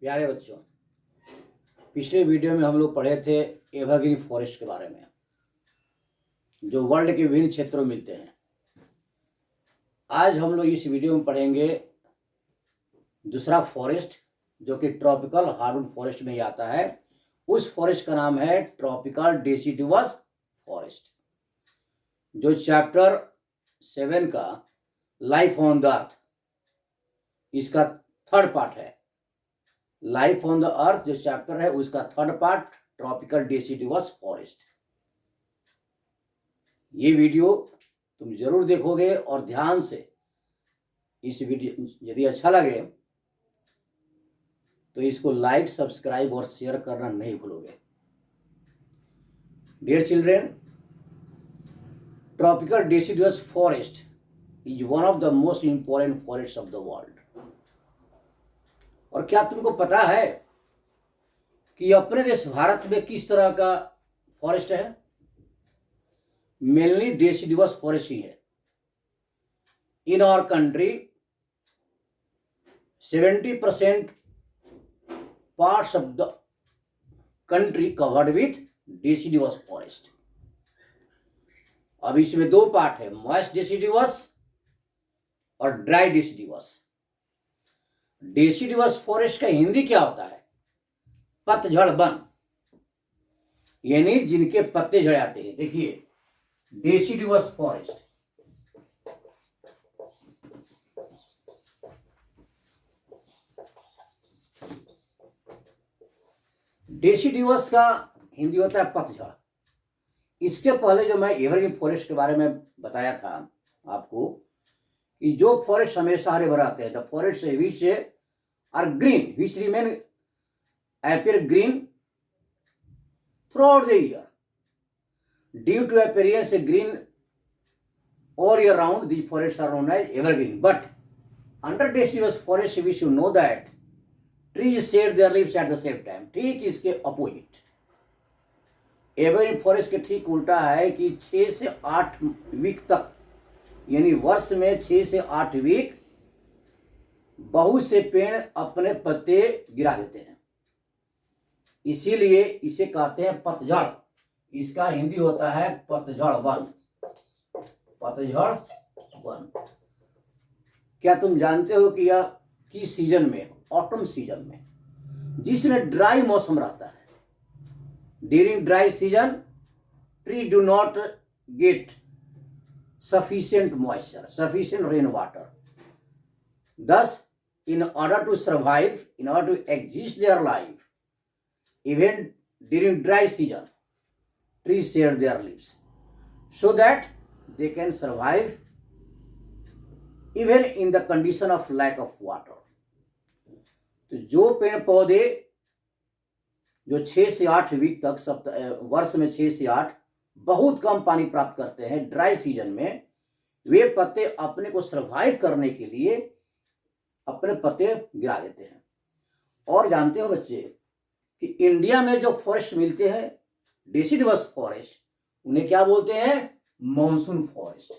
प्यारे बच्चों, पिछले वीडियो में हम लोग पढ़े थे एवरग्रीन फॉरेस्ट के बारे में, जो वर्ल्ड के विभिन्न क्षेत्रों में मिलते हैं। आज हम लोग इस वीडियो में पढ़ेंगे दूसरा फॉरेस्ट, जो कि ट्रॉपिकल हार्डवुड फॉरेस्ट में ही आता है। उस फॉरेस्ट का नाम है ट्रॉपिकल डेसिडुअस फॉरेस्ट, जो चैप्टर 7 का लाइफ ऑन द अर्थ, इसका थर्ड पार्ट है। लाइफ ऑन द अर्थ जो चैप्टर है उसका third part, tropical deciduous forest. ये वीडियो तुम जरूर देखोगे और ध्यान से इस वीडियो, यदि अच्छा लगे तो इसको लाइक, सब्सक्राइब और शेयर करना नहीं भूलोगे। Dear children, tropical deciduous forest is one of the most important forest of the world. और क्या तुमको पता है कि अपने देश भारत में किस तरह का फॉरेस्ट है? मेनली डेसिडुअस फॉरेस्ट ही है। In our country 70% parts of the country covered with deciduous forest. अब इसमें दो पार्ट है, मॉइस्ट डेसिडुअस और ड्राई डेसिडुअस। डेसिडुअस फॉरेस्ट का हिंदी क्या होता है? पतझड़ वन, यानी जिनके पत्ते झड़ जाते हैं। देखिए, डेसिडुअस फॉरेस्ट, डेसिडुअस का हिंदी होता है पतझड़। इसके पहले जो मैं एवरग्रीन फॉरेस्ट के बारे में बताया था आपको कि जो फॉरेस्ट हमेशा हरे भरे आते हैं, the forest which are green which remain appear green throughout the year due to appearance green all year round. The forests are known as evergreen. But under deciduous forest we should know that trees shed their leaves at the same time. ठीक इसके opposite evergreen forest के ठीक उल्टा है कि 6 से 8 week तक, यानी वर्ष में 6 से 8 वीक बहुत से पेड़ अपने पत्ते गिरा देते हैं। इसीलिए इसे कहते हैं पतझड़। इसका हिंदी होता है पतझड़ वन, पतझड़ वन। क्या तुम जानते हो कि यह किस सीजन में? ऑटम सीजन में, जिसमें ड्राई मौसम रहता है। During dry season tree do not gate sufficient moisture, sufficient rainwater. Thus, in order to survive, in order to exist their life, even during dry season, trees shed their leaves so that they can survive even in the condition of lack of water. तो जो पेड़ पौधे जो 6 से 8 week तक वर्ष में 6 से 8 बहुत कम पानी प्राप्त करते हैं ड्राई सीजन में, वे पत्ते अपने को सरवाइव करने के लिए अपने पत्ते गिरा देते हैं। और जानते हो बच्चे कि इंडिया में जो फॉरेस्ट मिलते हैं डेसिडुअस फॉरेस्ट, उन्हें क्या बोलते हैं? Monsoon forest,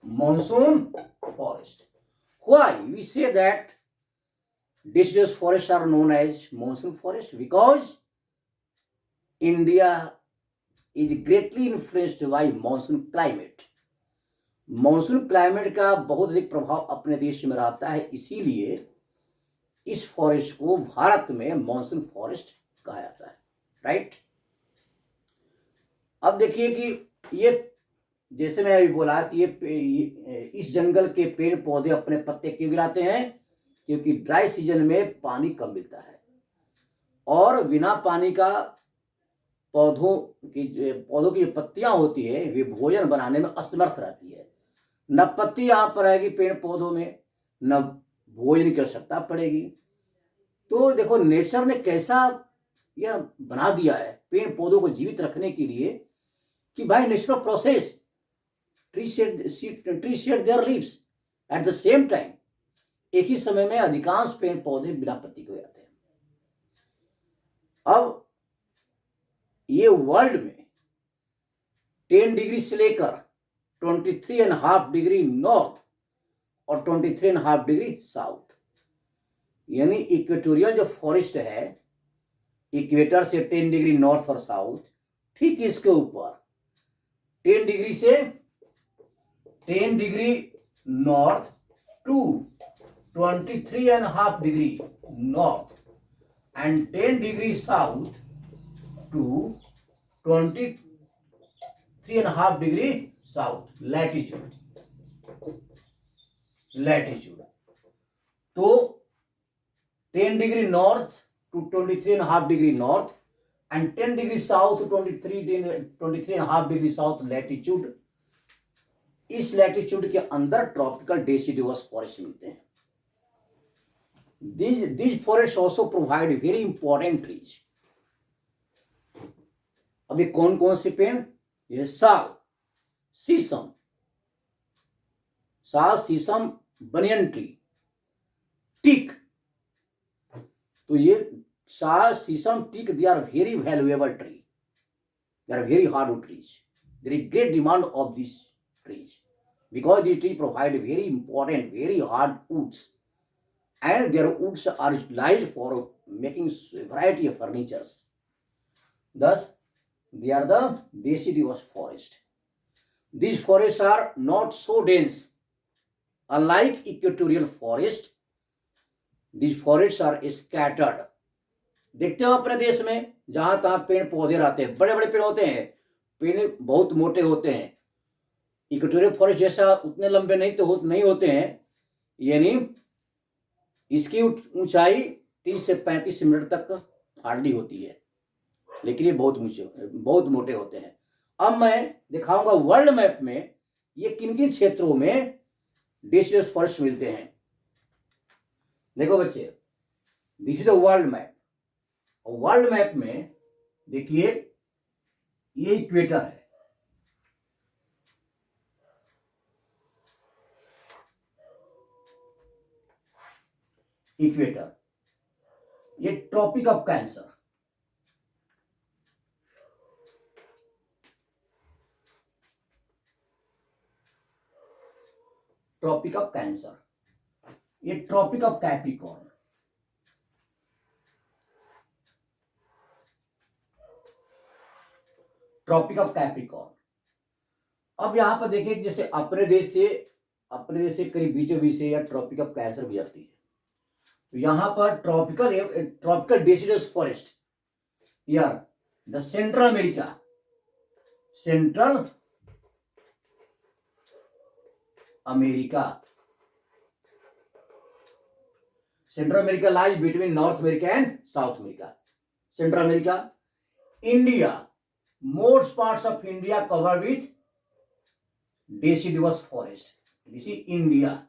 monsoon forest. Why we say that deciduous forests are known as monsoon forest? Because India is greatly influenced by monsoon climate. Monsoon climate का बहुत अधिक प्रभाव अपने देश में रहता है, इसीलिए इस फॉरेस्ट को भारत में मॉनसून फॉरेस्ट कहा जाता है। राइट। अब देखिए कि ये, जैसे मैं अभी बोला कि ये इस जंगल के पेड़ पौधे अपने पत्ते क्यों गिराते हैं? क्योंकि ड्राई सीजन में पानी कम मिलता है और बिना पानी का पौधों की पत्तियां होती है वे भोजन बनाने में असमर्थ रहती है। न पत्ती यहाँ पर आएगी पेड़ पौधों में, न भोजन की आवश्यकता पड़ेगी। तो देखो नेचर ने कैसा यह बना दिया है पेड़ पौधों को जीवित रखने के लिए कि भाई natural process, tree shade there leaves at the same time. एक ही समय में अधिकांश पेड़ पौधे बिना पत्ती के हो जाते हैं। अब ये वर्ल्ड में 10 डिग्री से लेकर 23.5 डिग्री नॉर्थ और 23.5 डिग्री साउथ, यानी इक्वेटोरियल जो फॉरेस्ट है, इक्वेटर से 10 डिग्री नॉर्थ और साउथ, ठीक इसके ऊपर 10 डिग्री से 10 degree north to 23.5 degree north and 10 degree south to 23.5 degree south latitude. तो 10 degree north to 23.5 degree north and 10 degree south 23.5 degree south latitude, इस लैटिट्यूड के अंदर ट्रॉपिकल डेसिडुअस फॉरेस्ट मिलते हैं। These forests also provide very important trees। अभी कौन कौन से पेड़? ये साल, शीशम, बनियन ट्री, टीक। तो ये sal, sheesham, teak, they are very valuable tree, they are very hardwood trees. There is great demand of this trees because these trees provide very important, very hard woods, and their woods are utilized for making variety of furnitures. Thus, they are the deciduous forest. These forests are not so dense. Unlike equatorial forest, these forests are scattered. देखते हो अपने देश में जहां तहां पेड़ पौधे रहते हैं, बड़े बड़े पेड़ होते हैं, पेड़ बहुत मोटे होते हैं। इक्वेटोरियल फॉरेस्ट जैसा उतने लंबे नहीं होते हैं, यानी इसकी ऊंचाई 30 से 35 मीटर तक हार्डली होती है, लेकिन ये बहुत मोटे होते हैं। अब मैं दिखाऊंगा वर्ल्ड मैप में ये किन किन क्षेत्रों में डेसिडुअस फॉरेस्ट मिलते हैं। देखो बच्चे, this is the world map. World map में देखिए ये इक्वेटर है, इक्वेटर, ये tropic of cancer, tropic of cancer, ये tropic of Capricorn, tropic of Capricorn. अब यहां पर देखिए, जैसे अपने देश से करीब बीचों बीच से या ट्रॉपिक ऑफ कैंसर गुजरती है, तो यहां पर ट्रॉपिकल डेसिडुअस फॉरेस्ट यार the central America lies between North America and South America. Central America, India, most parts of India covered with deciduous forest. This is India.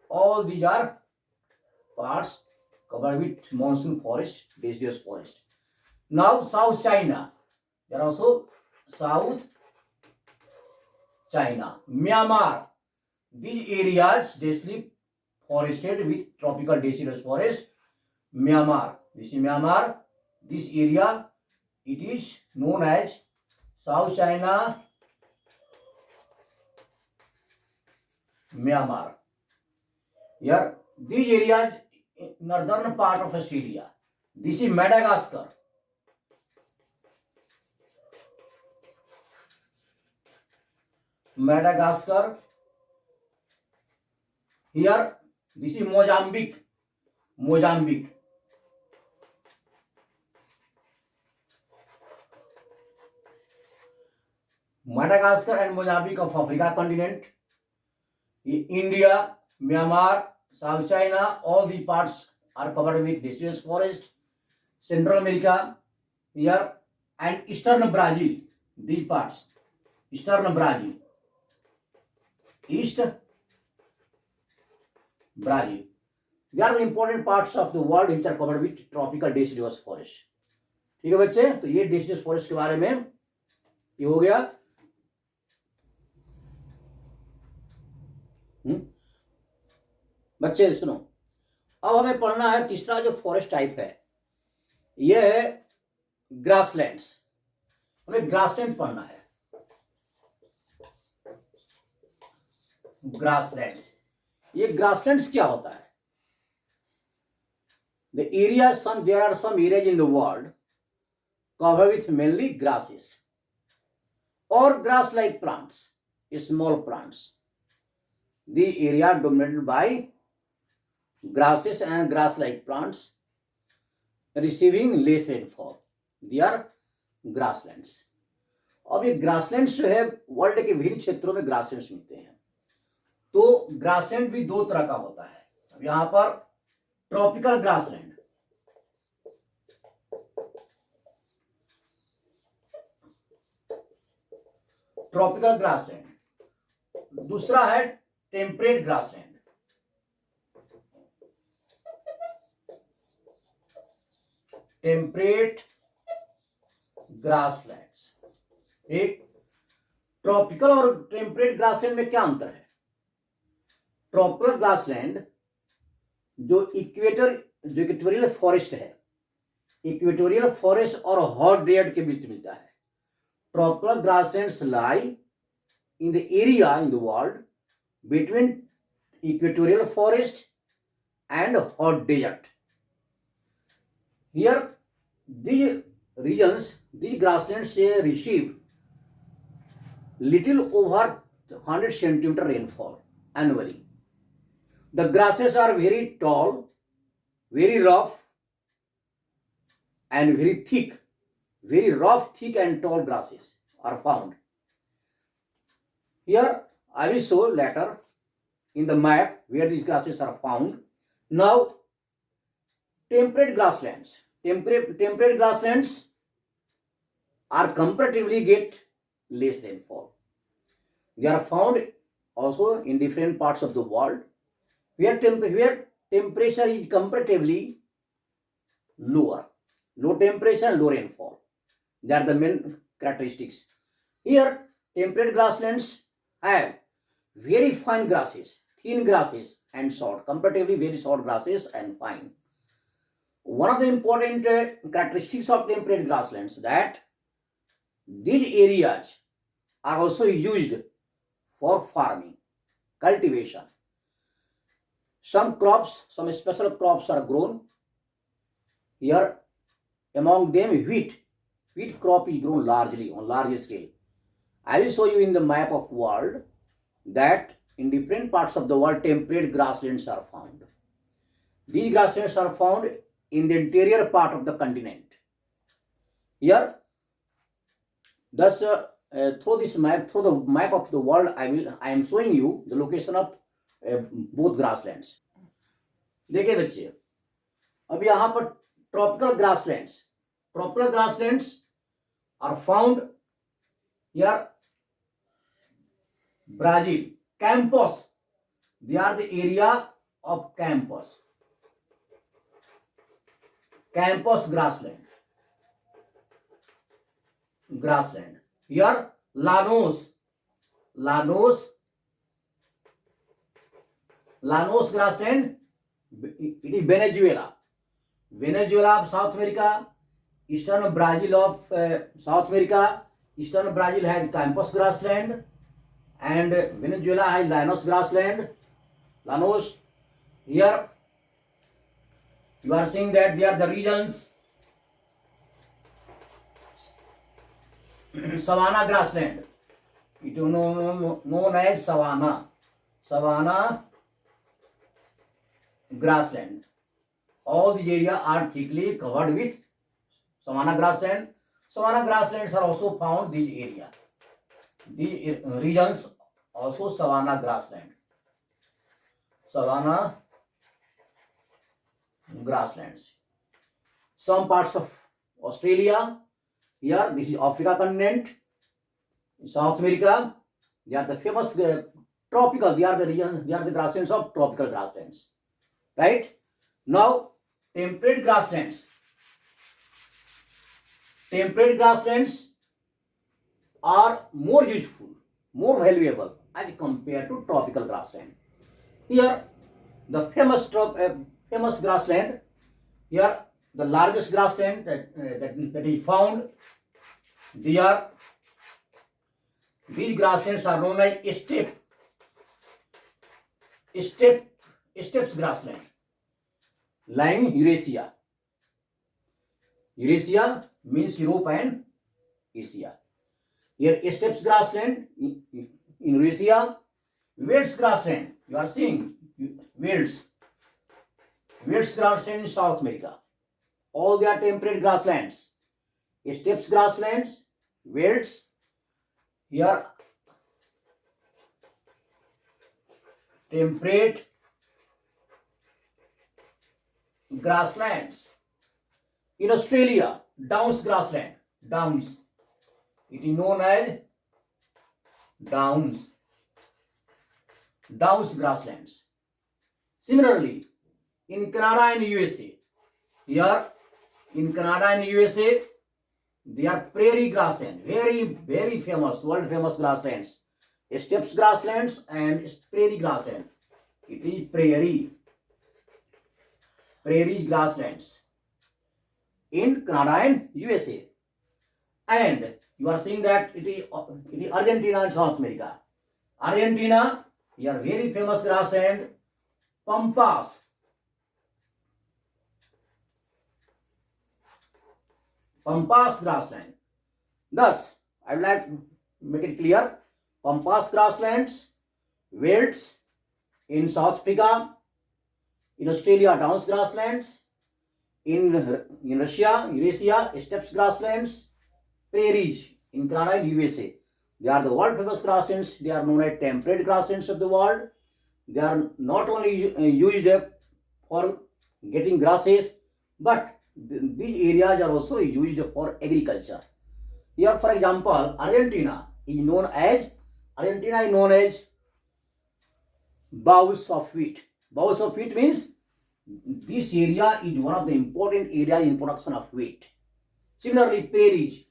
All these are parts covered with monsoon forest, deciduous forest. Now South China, there are also South China, Myanmar. These areas densely forested with tropical deciduous forest. Myanmar, this is Myanmar. This area, it is known as South China, Myanmar. Here, these areas, northern part of Australia. This is Madagascar. Here, this is Mozambique. Madagascar and Mozambique of Africa continent. India, Myanmar, South China, all the parts are covered with deciduous forest. Central America here and Eastern Brazil, these parts. Eastern Brazil, East Brazil. They are the important parts of the world which are covered with tropical deciduous forest. ठीक है बच्चे, तो ये deciduous forest के बारे में ये हो गया। बच्चे सुनो, अब हमें पढ़ना है तीसरा जो फॉरेस्ट टाइप है, यह है ग्रासलैंड्स। हमें ग्रासलैंड पढ़ना है, ग्रासलैंड्स। ये ग्रासलैंड्स क्या होता है? The area, there are some areas in the world covered with mainly grasses or grass-like plants, small plants. The area dominated by grasses and grass-like plants receiving less rainfall. They are grasslands. अब ये grasslands जो है world के विभिन्न क्षेत्रों में grasslands मिलते हैं। तो ग्रासलैंड भी दो तरह का होता है। अब यहां पर ट्रॉपिकल ग्रासलैंड, ट्रॉपिकल ग्रासलैंड, दूसरा है टेम्परेट ग्रासलैंड। Temperate grasslands. एक ट्रॉपिकल और टेम्परेट ग्रासलैंड में क्या अंतर है? ट्रॉपिकल ग्रासलैंड जो इक्वेटोरियल फॉरेस्ट है, इक्वेटोरियल फॉरेस्ट और हॉट डेजर्ट के बीच मिलता है। Tropical grasslands lie in the area in the world between equatorial forest and hot desert. Here, these regions, these grasslands receive little over 100 centimeter rainfall annually. The grasses are very tall, very rough, and very thick. Very rough, thick, and tall grasses are found. Here I will show later in the map where these grasses are found. Now, temperate grasslands. Temperate grasslands are comparatively get less rainfall. They are found also in different parts of the world where temperature is comparatively lower. Low temperature and low rainfall. They are the main characteristics. Here, temperate grasslands have very fine grasses, thin grasses, and short, comparatively very short grasses and fine. One of the important characteristics of temperate grasslands that these areas are also used for farming, cultivation. Some crops, some special crops are grown. Here, among them, wheat. Wheat crop is grown largely on large scale. I will show you in the map of world that in different parts of the world temperate grasslands are found. These grasslands are found in the interior part of the continent. Here, thus through the map of the world, I am showing you the location of both grasslands. देखिए बच्चे, अब यहाँ पर tropical grasslands are found here. Brazil, Campos, they are the area of Campos grassland. Here, Llanos grassland, it is Venezuela of South America, eastern Brazil of South America. Eastern Brazil has Campos grassland, and Venezuela has Llanos grassland. Llanos, here you are seeing that they are the regions. Savanna grassland, it is known as savanna grassland. All the area are thickly covered with savanna grassland. Savanna grasslands are also found in this area. These regions also savanna grassland. Savanna grasslands. Some parts of Australia, here this is Africa continent. In South America, they are the famous tropical. They are the regions. They are the grasslands of tropical grasslands. Right? Now, temperate grasslands. Temperate grasslands are more useful, more valuable as compared to tropical grassland. Here, the famous grassland. Here, the largest grassland that is found. These grasslands are known as steppe steps grassland lying Eurasia. Eurasia means Europe and Asia. Here steppes grassland in Eurasia, Wales grassland. You are seeing Wales grassland in South America. All they are temperate grasslands. Steppes grasslands, Wales. Here temperate grasslands. In Australia, Downs grassland. Downs. It is known as Downs. Downs grasslands. Similarly, in Canada and USA, here in Canada and USA, they are prairie grassland. Very famous, world famous grasslands. Steppes grasslands and prairie grassland. It is prairie grasslands in Canada and USA. And you are seeing that it is Argentina and South America. Argentina, here very famous grassland, Pampas. Pampas grassland. Thus, I would like to make it clear. Pampas grasslands, Wales in South Africa, in Australia, Downs grasslands, in Russia, Eurasia, steppes grasslands, prairies in Canada and USA. They are the world famous grasslands. They are known as temperate grasslands of the world. They are not only used for getting grasses, but these areas are also used for agriculture. Here, for example, Argentina is known as boughs of wheat. Boughs of wheat means this area is one of the important areas in production of wheat. Similarly, prairies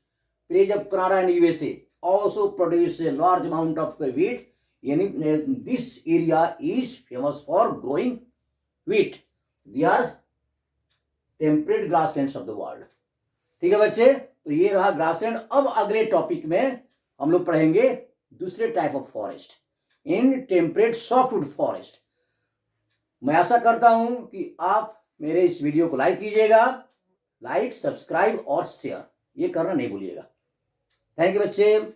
of Canada and USA also produce a large amount of wheat. This area is famous for growing wheat. They are temperate grasslands of the world. ठीक है बच्चे, तो ये रहा grassland. अब अगले topic में हम लोग पढ़ेंगे दूसरे type of forest, in temperate softwood forest. मैं आशा करता हूं कि आप मेरे इस वीडियो को लाइक कीजिएगा. लाइक, सब्सक्राइब और शेयर ये करना नहीं भूलिएगा. थैंक यू बच्चे.